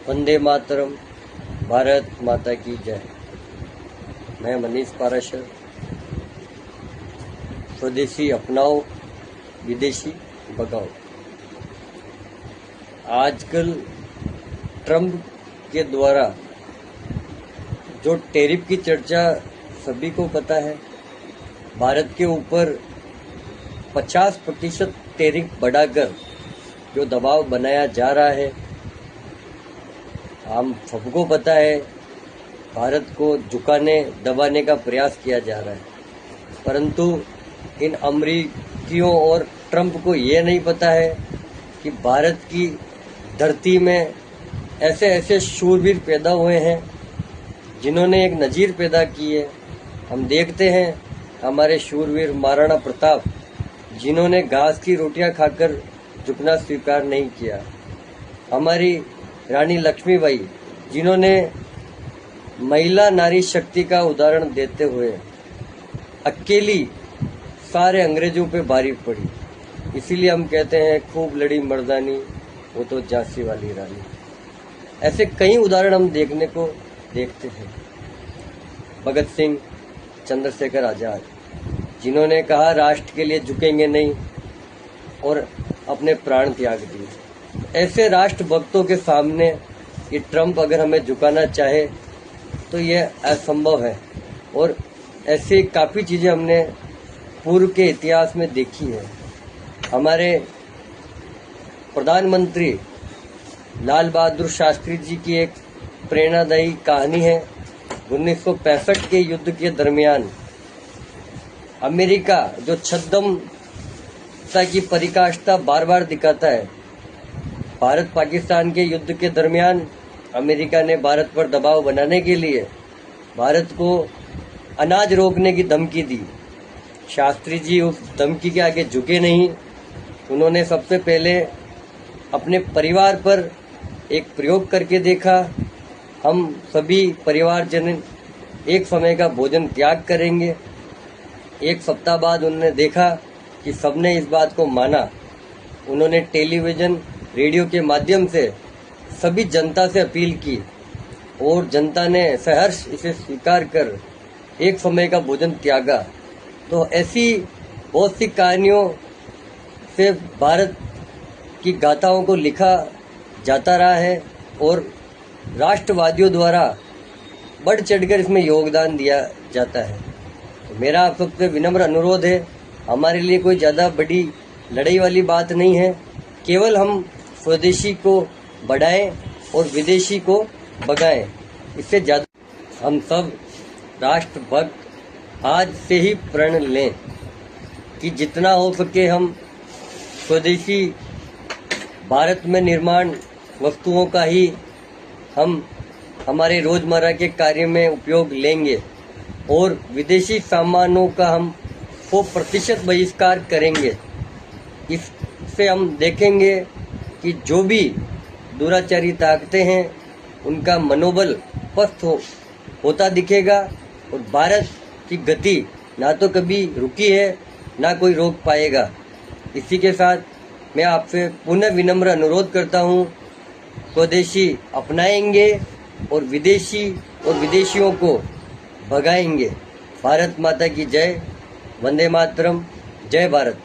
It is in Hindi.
वंदे मातरम, भारत माता की जय। मैं मनीष पाराशर। स्वदेशी अपनाओ, विदेशी भगाओ। आजकल ट्रंप के द्वारा जो टैरिफ की चर्चा सभी को पता है, भारत के ऊपर 50% टैरिफ बढ़ाकर जो दबाव बनाया जा रहा है, हम सबको पता है भारत को झुकाने दबाने का प्रयास किया जा रहा है। परंतु इन अमरीकियों और ट्रंप को ये नहीं पता है कि भारत की धरती में ऐसे ऐसे शूरवीर पैदा हुए हैं जिन्होंने एक नजीर पैदा की है। हम देखते हैं हमारे शूरवीर महाराणा प्रताप, जिन्होंने घास की रोटियां खाकर झुकना स्वीकार नहीं किया। हमारी रानी लक्ष्मीबाई, जिन्होंने महिला नारी शक्ति का उदाहरण देते हुए अकेली सारे अंग्रेजों पे भारी पड़ी। इसीलिए हम कहते हैं खूब लड़ी मर्दानी, वो तो झांसी वाली रानी। ऐसे कई उदाहरण हम देखने को देखते हैं। भगत सिंह, चंद्रशेखर आजाद, जिन्होंने कहा राष्ट्र के लिए झुकेंगे नहीं और अपने प्राण त्याग दिए। ऐसे राष्ट्रभक्तों के सामने ये ट्रंप अगर हमें झुकाना चाहे तो यह असंभव है। और ऐसी काफ़ी चीज़ें हमने पूर्व के इतिहास में देखी है। हमारे प्रधानमंत्री लाल बहादुर शास्त्री जी की एक प्रेरणादायी कहानी है। 1965 के युद्ध के दरमियान अमेरिका जो छद्मता की पराकाष्ठा बार बार दिखाता है, भारत पाकिस्तान के युद्ध के दरमियान अमेरिका ने भारत पर दबाव बनाने के लिए भारत को अनाज रोकने की धमकी दी। शास्त्री जी उस धमकी के आगे झुके नहीं। उन्होंने सबसे पहले अपने परिवार पर एक प्रयोग करके देखा। हम सभी परिवारजन एक समय का भोजन त्याग करेंगे। एक सप्ताह बाद उन्होंने देखा कि सबने इस बात को माना। उन्होंने टेलीविज़न, रेडियो के माध्यम से सभी जनता से अपील की और जनता ने सहर्ष इसे स्वीकार कर एक समय का भोजन त्यागा। तो ऐसी बहुत सी कहानियों से भारत की गाथाओं को लिखा जाता रहा है और राष्ट्रवादियों द्वारा बढ़ चढ़कर इसमें योगदान दिया जाता है। तो मेरा आप सबसे विनम्र अनुरोध है, हमारे लिए कोई ज़्यादा बड़ी लड़ाई वाली बात नहीं है। केवल हम स्वदेशी को बढ़ाएं और विदेशी को भगाएं। इससे ज़्यादा हम सब राष्ट्रभक्त आज से ही प्रण लें कि जितना हो सके हम स्वदेशी भारत में निर्माण वस्तुओं का ही हम हमारे रोज़मर्रा के कार्य में उपयोग लेंगे और विदेशी सामानों का हम 100% बहिष्कार करेंगे। इससे हम देखेंगे कि जो भी दुराचारी ताकतें हैं उनका मनोबल पस्त होता दिखेगा और भारत की गति ना तो कभी रुकी है ना कोई रोक पाएगा। इसी के साथ मैं आपसे पुनः विनम्र अनुरोध करता हूँ, स्वदेशी अपनाएंगे और विदेशियों को भगाएंगे। भारत माता की जय। वंदे मातरम। जय भारत।